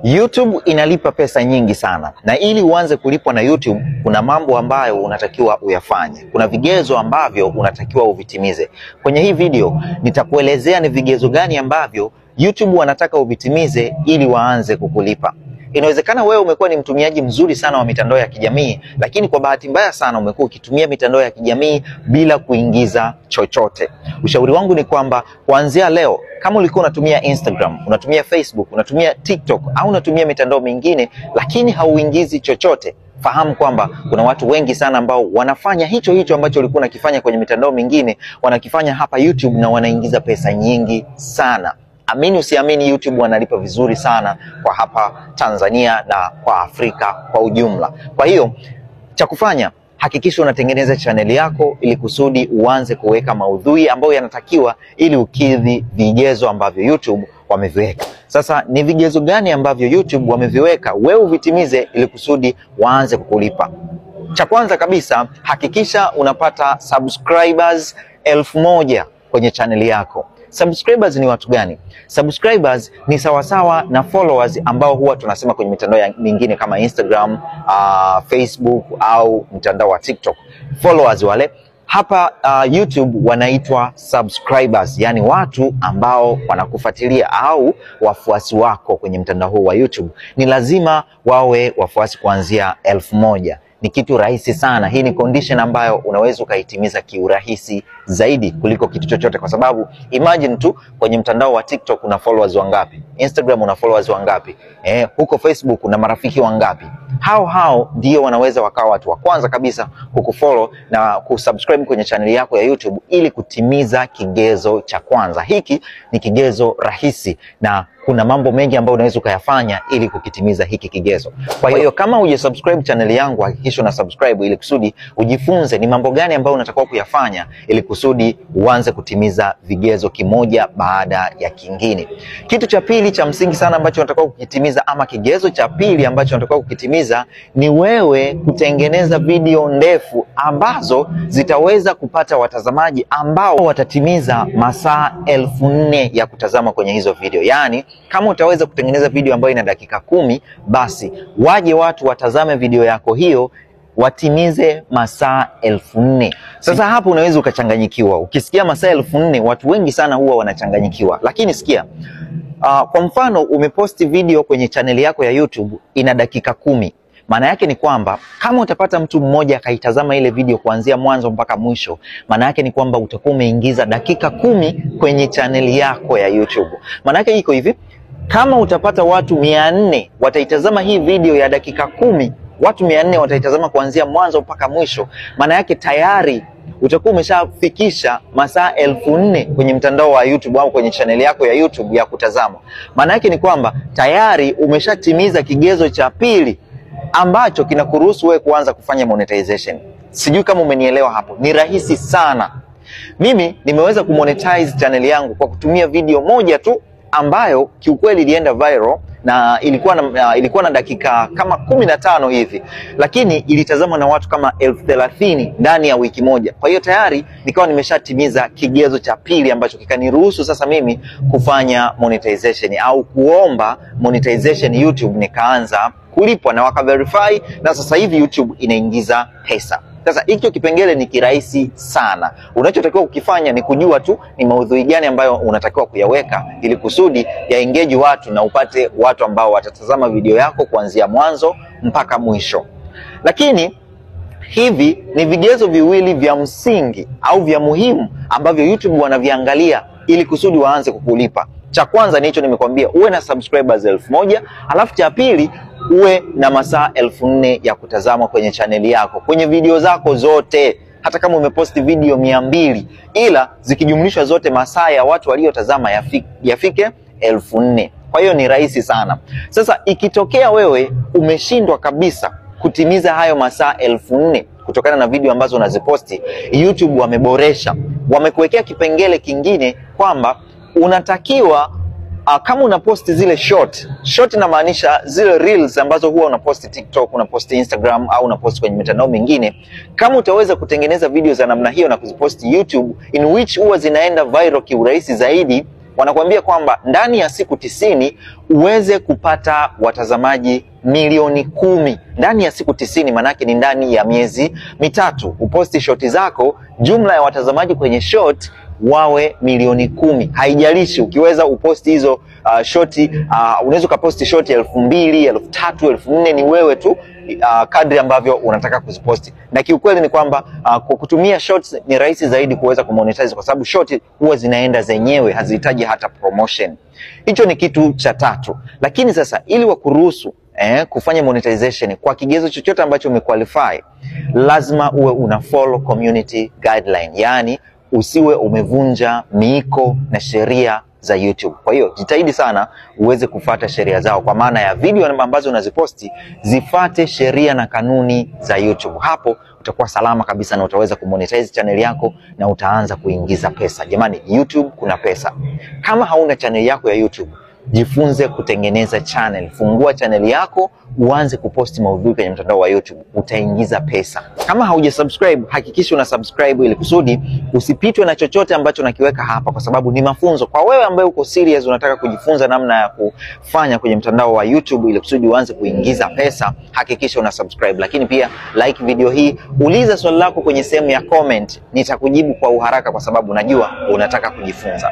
YouTube inalipa pesa nyingi sana, na ili uanze kulipwa na YouTube kuna mambo ambayo unatakiwa uyafanye. Kuna vigezo ambavyo unatakiwa uvitimize. Kwenye hii video nitakuelezea ni vigezo gani ambavyo YouTube wanataka uvitimize ili waanze kukulipa. Inawezekana wewe umekuwa ni mtumiaji mzuri sana wa mitandao ya kijamii, lakini kwa bahati mbaya sana umekuwa ukitumia mitandao ya kijamii bila kuingiza chochote. Ushauri wangu ni kwamba kuanzia leo, kama ulikuwa unatumia Instagram, unatumia Facebook, unatumia TikTok au unatumia mitandao mingine lakini hauingizi chochote, fahamu kwamba kuna watu wengi sana ambao wanafanya hicho ambacho ulikuwa unakifanya kwenye mitandao mingine, wanakifanya hapa YouTube na wanaingiza pesa nyingi sana. Amini usiamini, YouTube wanalipa vizuri sana kwa hapa Tanzania na kwa Afrika kwa ujumla. Kwa hiyo cha kufanya, hakikisha unatengeneza channel yako ili kusudi uanze kuweka maudhui ambayo yanatakiwa ili ukidhi vigezo ambavyo YouTube wameviweka. Sasa ni vigezo gani ambavyo YouTube wameviweka wewe uvitimize ili kusudi waanze kukulipa? Cha kwanza kabisa, hakikisha unapata subscribers 1000 kwenye channel yako. Subscribers ni watu gani? Subscribers ni sawasawa na followers ambao huwa tunasema kwenye mitandao mingine kama Instagram, Facebook au mtandao wa TikTok. Followers wale hapa YouTube wanaitwa subscribers, yani watu ambao wanakufuatilia au wafuasi wako kwenye mtandao huu wa YouTube. Ni lazima wawe wafuasi kuanzia 1000. Ni kitu rahisi sana. Hii ni condition ambayo unaweza ukaitimiza kiurahisi zaidi kuliko kitu chochote, kwa sababu imagine tu kwenye mtandao wa TikTok una followers wangapi? Instagram una followers wangapi? Huko Facebook una marafiki wangapi? Hao ndio wanaweza wakawa watu wa kwanza kabisa kukufollow na kusubscribe kwenye channel yako ya YouTube ili kutimiza kigezo cha kwanza. Hiki ni kigezo rahisi na kuna mambo mengi ambayo unaweza ukayafanya ili kukitimiza hiki kigezo. Kwa hiyo kama hujasubscribe channel yangu, hakikisha una subscribe ili kusudi ujifunze ni mambo gani ambayo unatakiwa kuyafanya ili kusudi uanze kutimiza vigezo kimoja baada ya kingine. Kitu cha pili cha msingi sana ambacho unatakiwa kukitimiza, ama kigezo cha pili ambacho unatakiwa kukitimiza, ni wewe kutengeneza video ndefu ambazo zitaweza kupata watazamaji ambao watatimiza masaa 4000 ya kutazama kwenye hizo video. Yani kama utaweza kutengeneza video ambayo ina dakika 10, basi waje watu watazame video yako hiyo watimize masaa 4000. Sasa hapo unaweza ukachanganyikiwa. Ukisikia masaa 4000, watu wengi sana huwa wanachanganyikiwa. Lakini sikia, kwa mfano umeposti video kwenye channel yako ya YouTube ina dakika 10. Maana yake ni kwamba kama utapata mtu mmoja akaitazama ile video kuanzia mwanzo mpaka mwisho, maana yake ni kwamba utakuwa umeingiza dakika 10 kwenye channel yako ya YouTube. Maana yake iko hivi, kama utapata watu 400 wataitazama hii video ya dakika 10, watu 400 wataitazama kuanzia mwanzo mpaka mwisho, maana yake tayari utakuwa umeshafikisha masaa 4000 kwenye mtandao wa YouTube au kwenye channel yako ya YouTube ya kutazama. Maana yake ni kwamba tayari umeshatimiza kigezo cha pili ambacho kinakuruhusu wewe kuanza kufanya monetization. Sijui kama umenielewa hapo. Ni rahisi sana. Mimi nimeweza kumonetize channel yangu kwa kutumia video moja tu ambayo kiukweli ilienda viral na ilikuwa na dakika kama 15 hivi, lakini ilitazama na watu kama 30,000 ndani ya wiki moja. Kwa hiyo tayari nikawa nimeshatimiza kigezo cha pili ambacho kikaniruhusu sasa mimi kufanya monetization au kuomba monetization YouTube, nikaanza kulipwa na wakaverify, na sasa hivi YouTube inaingiza pesa. Sasa hicho kipengele ni kirahisi sana. Unachotakiwa ukifanya ni kujua tu ni maudhui gani ambayo unatakiwa kuyaweka ili kusudi ya engage watu na upate watu ambao watatazama video yako kuanzia mwanzo mpaka mwisho. Lakini hivi ni vigezo viwili vya msingi au vya muhimu ambavyo YouTube wanaviangalia ili kusudi waanze kukulipa. Cha kwanza ni hicho nimekwambia, uwe na subscribers 1000, alafu cha pili uwe na masaa 4000 ya kutazama kwenye channel yako, kwenye video zako zote. Hata kama umeposti video 200, ila zikijumlishwa zote masaa ya watu waliotazama yafike 1000. Kwa hiyo ni rahisi sana. Sasa ikitokea wewe umeshindwa kabisa kutimiza hayo masaa 1000 kutokana na video ambazo unaziposti, YouTube wameboresha. Wamekuwekea kipengele kingine kwamba unatakiwa kama unaposti zile short inamaanisha zile reels ambazo huwa unaposti TikTok, unaposti Instagram au unaposti kwenye mitandao mingine, kama utaweza kutengeneza video za namna hiyo na kuziposti YouTube, in which huwa zinaenda viral kiurahisi zaidi, wanakuambia kwamba ndani ya siku 90 uweze kupata watazamaji milioni 10. Ndani ya siku 90 manake ni ndani ya miezi mitatu. Uposti shoti zako, jumla ya watazamaji kwenye short wawe milioni 10. Haijalishi ukiweza uposti hizo shoti, unaweza ukaposti shoti 2000, 3000, 4000, ni wewe tu kadri ambavyo unataka kuziposti. Na kiukweli ni kwamba kwa kutumia shorts ni rahisi zaidi kuweza kumonetize, kwa sababu short huwa zinaenda zenyewe, hazihitaji hata promotion. Hicho ni kitu cha tatu. Lakini sasa ili wakuruhusu kufanya monetization kwa kigezo chochote ambacho umequalify, lazima uwe una follow community guideline, yani usiwe umevunja miiko na sheria za YouTube. Kwa hiyo jitahidi sana uweze kufuata sheria zao, kwa maana ya video ambazo unaziposti zifate sheria na kanuni za YouTube. Hapo utakuwa salama kabisa na utaweza kumonetize channel yako na utaanza kuingiza pesa. Jamani, YouTube kuna pesa. Kama hauna channel yako ya YouTube, jifunze kutengeneza channel. Fungua channel yako, uanze kuposti maudhui kwenye mtandao wa YouTube, utaingiza pesa. Kama haujasubscribe, hakikisha una subscribe ili kusudi usipitwe na chochote ambacho nakiweka hapa, kwa sababu ni mafunzo kwa wewe ambaye uko serious, unataka kujifunza namna ya kufanya kwenye mtandao wa YouTube ili kusudi uanze kuingiza pesa. Hakikisha una subscribe, lakini pia like video hii, uliza swali lako kwenye sehemu ya comment, nitakujibu kwa uharaka kwa sababu najua unataka kujifunza.